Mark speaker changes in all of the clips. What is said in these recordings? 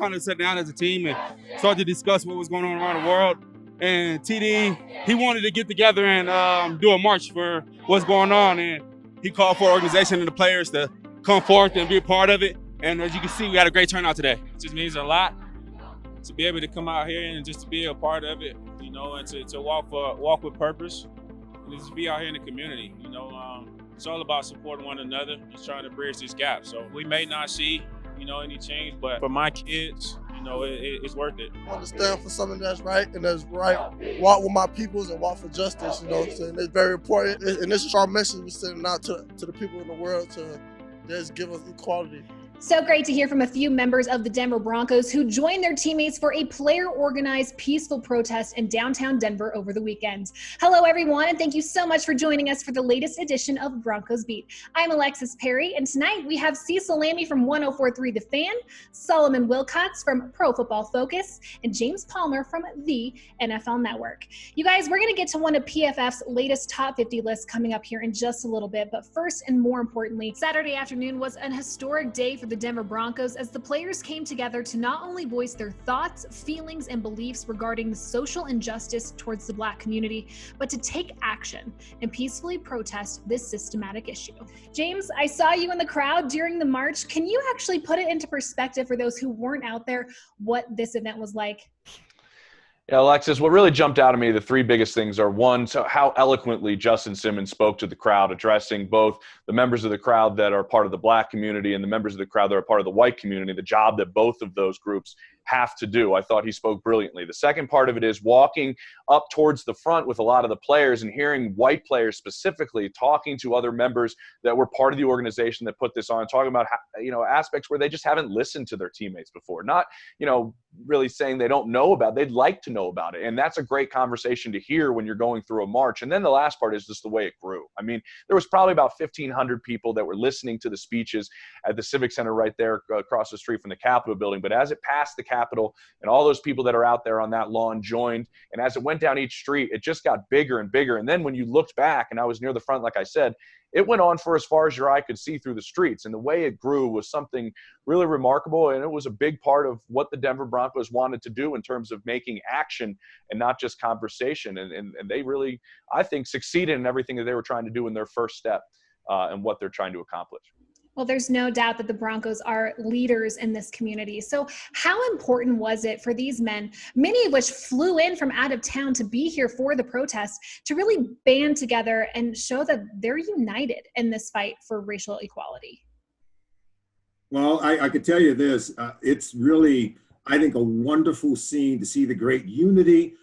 Speaker 1: kind of sat down as a team and started to discuss what was going on around the world. And TD, he wanted to get together and do a march for what's going on. And he called for the organization and the players to come forth and be a part of it. And as you can see, we had a great turnout today. It just means a lot to be able to come out here and just to be a part of it, you know, and to walk with purpose, and just be out here in the community, you know. It's all about supporting one another, just trying to bridge this gap. So we may not see, you know, any change, but for my kids, you know, it's worth it.
Speaker 2: I want to stand for something that's right and that's right. Walk with my peoples and walk for justice, you know. So it's very important. And this is our message we're sending out to the people in the world to just give us equality.
Speaker 3: So great to hear from a few members of the Denver Broncos who joined their teammates for a player-organized peaceful protest in downtown Denver over the weekend. Hello, everyone, and thank you so much for joining us for the latest edition of Broncos Beat. I'm Alexis Perry, and tonight we have Cecil Lammey from 104.3 The Fan, Solomon Wilcots from Pro Football Focus, and James Palmer from the NFL Network. You guys, we're going to get to one of PFF's latest top 50 lists coming up here in just a little bit, but first and more importantly, Saturday afternoon was an historic day for the Denver Broncos as the players came together to not only voice their thoughts, feelings, and beliefs regarding the social injustice towards the Black community, but to take action and peacefully protest this systematic issue. James, I saw you in the crowd during the march. Can you actually put it into perspective for those who weren't out there what this event was like?
Speaker 4: Yeah, Alexis, what really jumped out at me, the three biggest things are, one, so how eloquently Justin Simmons spoke to the crowd, addressing both the members of the crowd that are part of the Black community and the members of the crowd that are part of the white community, the job that both of those groups have to do. I thought he spoke brilliantly. The second part of it is walking up towards the front with a lot of the players and hearing white players specifically talking to other members that were part of the organization that put this on, talking about, you know, aspects where they just haven't listened to their teammates before. Not, you know, really saying they don't know about it. They'd like to know about it. And that's a great conversation to hear when you're going through a march. And then the last part is just the way it grew. I mean, there was probably about 1,500 people that were listening to the speeches at the Civic Center right there across the street from the Capitol building. But as it passed the Capitol and all those people that are out there on that lawn joined, and as it went down each street, it just got bigger and bigger. And then when you looked back, and I was near the front, like I said, it went on for as far as your eye could see through the streets. And the way it grew was something really remarkable. And it was a big part of what the Denver Broncos wanted to do in terms of making action and not just conversation. And they really, I think, succeeded in everything that they were trying to do in their first step and what they're trying to accomplish.
Speaker 3: Well, there's no doubt that the Broncos are leaders in this community. So how important was it for these men, many of which flew in from out of town to be here for the protest, to really band together and show that they're united in this fight for racial equality?
Speaker 5: Well, I could tell you this. It's really, I think, a wonderful scene to see the great unity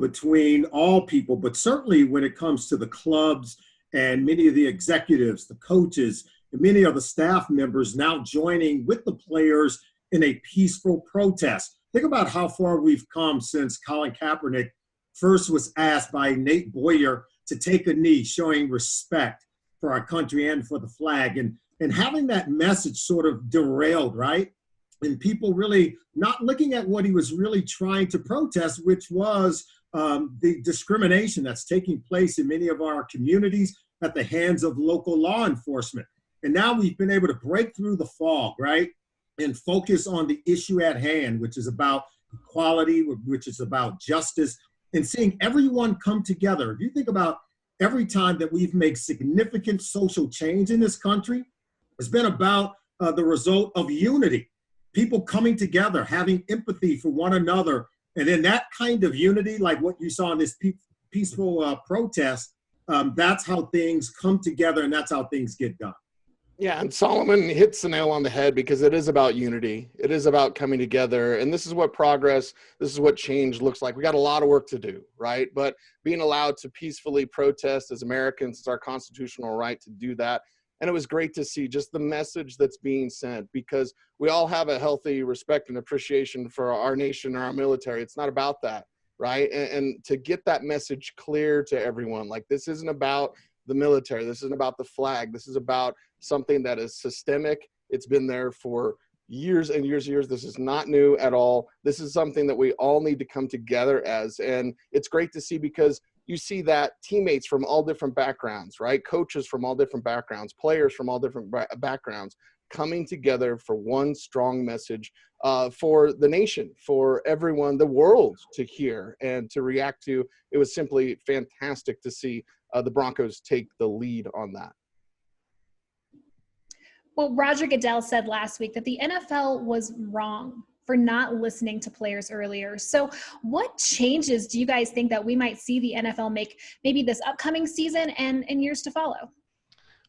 Speaker 5: between all people, but certainly when it comes to the clubs and many of the executives, the coaches, and many of the staff members now joining with the players in a peaceful protest. Think about how far we've come since Colin Kaepernick first was asked by Nate Boyer to take a knee, showing respect for our country and for the flag. And having that message sort of derailed, right? And people really not looking at what he was really trying to protest, which was the discrimination that's taking place in many of our communities at the hands of local law enforcement. And now we've been able to break through the fog, right? And focus on the issue at hand, which is about equality, which is about justice, and seeing everyone come together. If you think about every time that we've made significant social change in this country, it's been about the result of unity, people coming together, having empathy for one another. And then that kind of unity, like what you saw in this peaceful protest, that's how things come together and that's how things get done.
Speaker 6: Yeah, and Solomon hits the nail on the head because it is about unity. It is about coming together. And this is what progress, this is what change looks like. We got a lot of work to do, right? But being allowed to peacefully protest as Americans is our constitutional right to do that. And it was great to see just the message that's being sent, because we all have a healthy respect and appreciation for our nation and our military. It's not about that, right? And to get that message clear to everyone, like this isn't about the military. This isn't about the flag. This is about something that is systemic. It's been there for years and years and years. This is not new at all. This is something that we all need to come together as. And it's great to see because you see that teammates from all different backgrounds, right? Coaches from all different backgrounds, players from all different backgrounds coming together for one strong message for the nation, for everyone, the world to hear and to react to. It was simply fantastic to see the Broncos take the lead on that.
Speaker 3: Well, Roger Goodell said last week that the NFL was wrong for not listening to players earlier. So what changes do you guys think that we might see the NFL make maybe this upcoming season and in years to follow?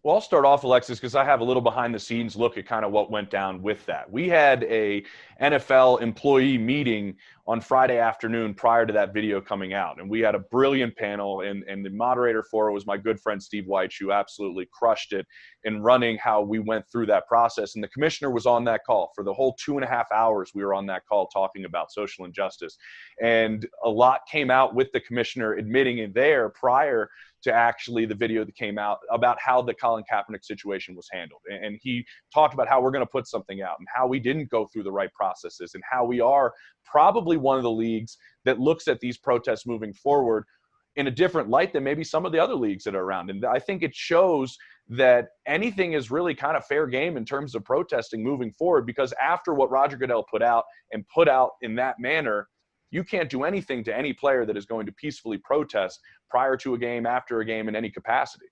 Speaker 4: Well, I'll start off, Alexis, because I have a little behind-the-scenes look at kind of what went down with that. We had a NFL employee meeting on Friday afternoon prior to that video coming out, and we had a brilliant panel, and the moderator for it was my good friend Steve White, who absolutely crushed it in running how we went through that process. And the commissioner was on that call for the whole 2.5 hours. We were on that call talking about social injustice, and a lot came out with the commissioner admitting in there prior to actually the video that came out about how the Colin Kaepernick situation was handled. And he talked about how we're going to put something out and how we didn't go through the right processes and how we are probably one of the leagues that looks at these protests moving forward in a different light than maybe some of the other leagues that are around. And I think it shows that anything is really kind of fair game in terms of protesting moving forward, because after what Roger Goodell put out in that manner, you can't do anything to any player that is going to peacefully protest prior to a game, after a game, in any capacity.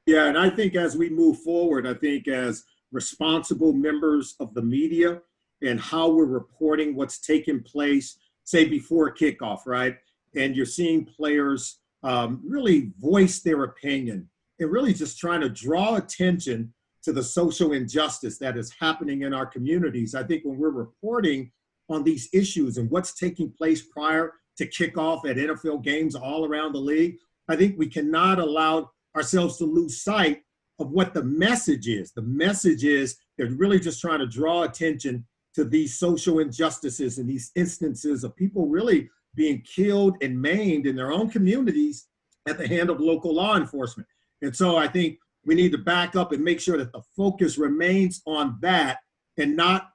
Speaker 5: Yeah, and I think as we move forward, I think as responsible members of the media and how we're reporting what's taking place, say before kickoff, right? And you're seeing players really voice their opinion and really just trying to draw attention to the social injustice that is happening in our communities. I think when we're reporting on these issues and what's taking place prior to kickoff at NFL games all around the league, I think we cannot allow ourselves to lose sight of what the message is. The message is they're really just trying to draw attention to these social injustices and these instances of people really being killed and maimed in their own communities at the hand of local law enforcement. And so I think we need to back up and make sure that the focus remains on that and not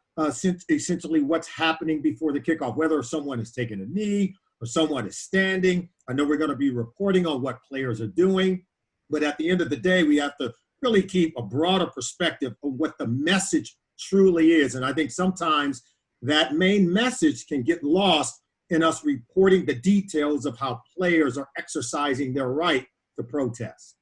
Speaker 5: essentially what's happening before the kickoff, whether someone is taking a knee or someone is standing. I know we're going to be reporting on what players are doing, but at the end of the day, we have to really keep a broader perspective of what the message truly is. And I think sometimes that main message can get lost in us reporting the details of how players are exercising their right to protest.